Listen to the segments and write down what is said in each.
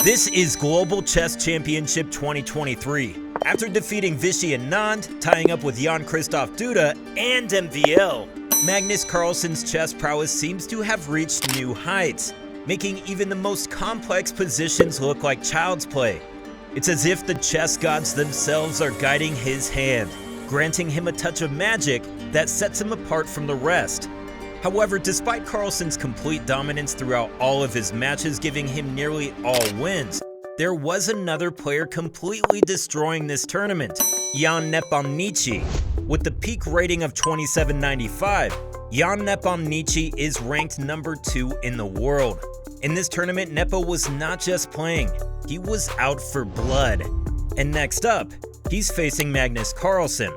This is Global Chess Championship 2023. After defeating Vichy Anand, tying up with Jan-Christoph Duda, and MVL, Magnus Carlsen's chess prowess seems to have reached new heights, making even the most complex positions look like child's play. It's as if the chess gods themselves are guiding his hand, granting him a touch of magic that sets him apart from the rest. However, despite Carlsen's complete dominance throughout all of his matches, giving him nearly all wins, there was another player completely destroying this tournament, Jan Nepomniachtchi. With the peak rating of 2795, Jan Nepomniachtchi is ranked number 2 in the world. In this tournament, Nepo was not just playing, he was out for blood. And next up, he's facing Magnus Carlsen.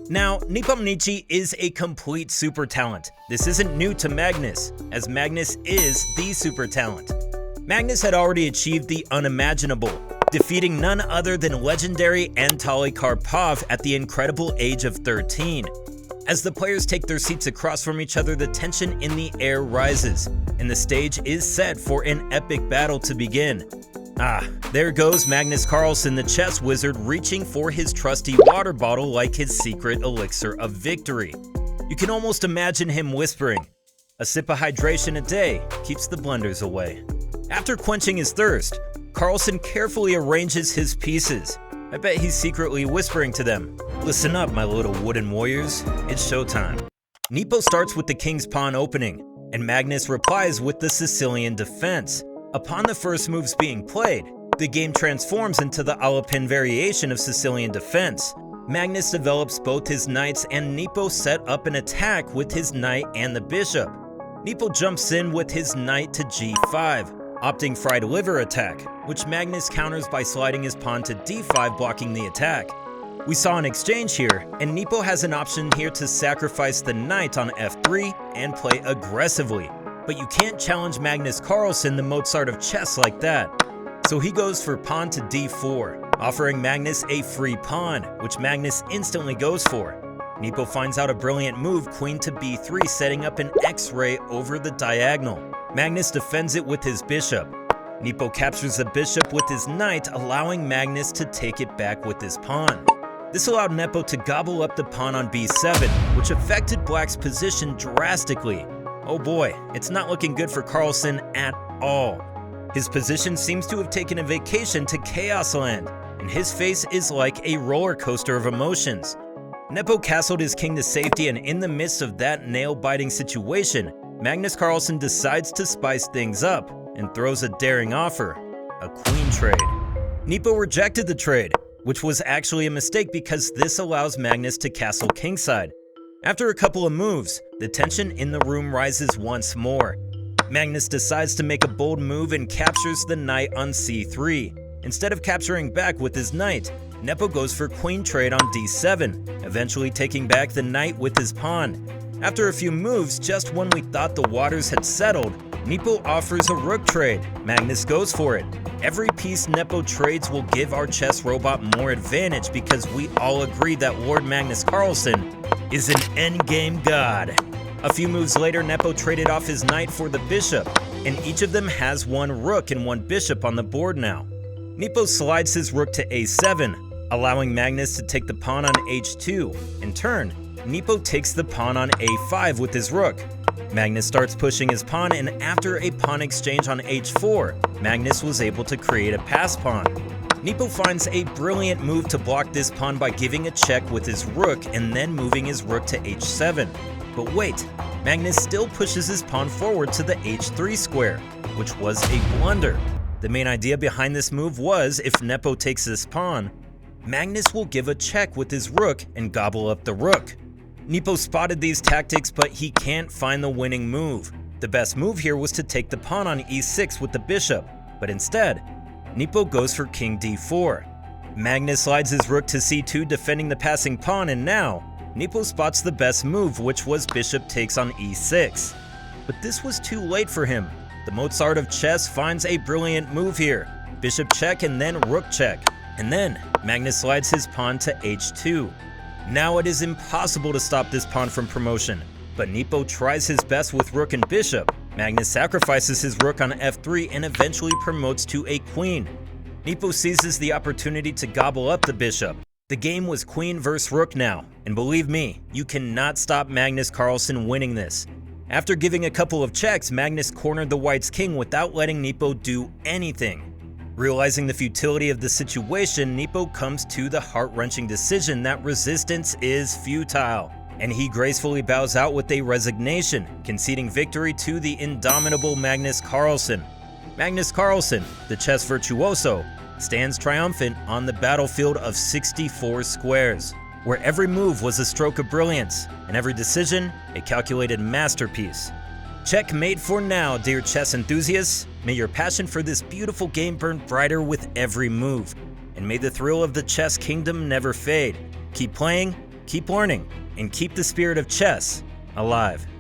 Now, Nepomniachtchi is a complete super talent. This isn't new to Magnus, as Magnus is the super talent. Magnus had already achieved the unimaginable, defeating none other than legendary Anatoly Karpov at the incredible age of 13. As the players take their seats across from each other, the tension in the air rises, and the stage is set for an epic battle to begin. There goes Magnus Carlsen, the chess wizard, reaching for his trusty water bottle like his secret elixir of victory. You can almost imagine him whispering, "A sip of hydration a day keeps the blunders away." After quenching his thirst, Carlsen carefully arranges his pieces. I bet he's secretly whispering to them, "Listen up, my little wooden warriors, it's showtime." Nepo starts with the king's pawn opening, and Magnus replies with the Sicilian defense. Upon the first moves being played, the game transforms into the Alapin variation of Sicilian defense. Magnus develops both his knights, and Nepo set up an attack with his knight and the bishop. Nepo jumps in with his knight to g5, opting fried liver attack, which Magnus counters by sliding his pawn to d5, blocking the attack. We saw an exchange here, and Nepo has an option here to sacrifice the knight on f3 and play aggressively. But you can't challenge Magnus Carlsen, the Mozart of chess, like that. So he goes for pawn to d4, offering Magnus a free pawn, which Magnus instantly goes for. Nepo finds out a brilliant move, queen to b3, setting up an X-ray over the diagonal. Magnus defends it with his bishop. Nepo captures the bishop with his knight, allowing Magnus to take it back with his pawn. This allowed Nepo to gobble up the pawn on b7, which affected Black's position drastically. Oh boy, it's not looking good for Carlsen at all. His position seems to have taken a vacation to Chaos Land, and his face is like a roller coaster of emotions. Nepo castled his king to safety, and in the midst of that nail-biting situation, Magnus Carlsen decides to spice things up and throws a daring offer, a queen trade. Nepo rejected the trade, which was actually a mistake because this allows Magnus to castle kingside. After a couple of moves, the tension in the room rises once more. Magnus decides to make a bold move and captures the knight on c3. Instead of capturing back with his knight, Nepo goes for queen trade on d7, eventually taking back the knight with his pawn. After a few moves, just when we thought the waters had settled, Nepo offers a rook trade. Magnus goes for it. Every piece Nepo trades will give our chess robot more advantage because we all agree that Lord Magnus Carlsen is an endgame god. A few moves later, Nepo traded off his knight for the bishop, and each of them has one rook and one bishop on the board now. Nepo slides his rook to a7, allowing Magnus to take the pawn on h2. In turn, Nepo takes the pawn on a5 with his rook. Magnus starts pushing his pawn, and after a pawn exchange on h4, Magnus was able to create a pass pawn. Nepo finds a brilliant move to block this pawn by giving a check with his rook and then moving his rook to h7. But wait, Magnus still pushes his pawn forward to the h3 square, which was a blunder. The main idea behind this move was if Nepo takes this pawn, Magnus will give a check with his rook and gobble up the rook. Nepo spotted these tactics, but he can't find the winning move. The best move here was to take the pawn on e6 with the bishop, but instead, Nepo goes for king d4. Magnus slides his rook to c2, defending the passing pawn, and now, Nepo spots the best move, which was bishop takes on e6. But this was too late for him. The Mozart of chess finds a brilliant move here. Bishop check and then rook check. And then, Magnus slides his pawn to h2. Now it is impossible to stop this pawn from promotion, but Nepo tries his best with rook and bishop, Magnus sacrifices his rook on f3 and eventually promotes to a queen. Nepo seizes the opportunity to gobble up the bishop. The game was queen versus rook now, and believe me, you cannot stop Magnus Carlsen winning this. After giving a couple of checks, Magnus cornered the white's king without letting Nepo do anything. Realizing the futility of the situation, Nepo comes to the heart-wrenching decision that resistance is futile, and he gracefully bows out with a resignation, conceding victory to the indomitable Magnus Carlsen. Magnus Carlsen, the chess virtuoso, stands triumphant on the battlefield of 64 squares, where every move was a stroke of brilliance, and every decision a calculated masterpiece. Checkmate for now, dear chess enthusiasts. May your passion for this beautiful game burn brighter with every move, and may the thrill of the chess kingdom never fade. Keep playing, keep learning, and keep the spirit of chess alive.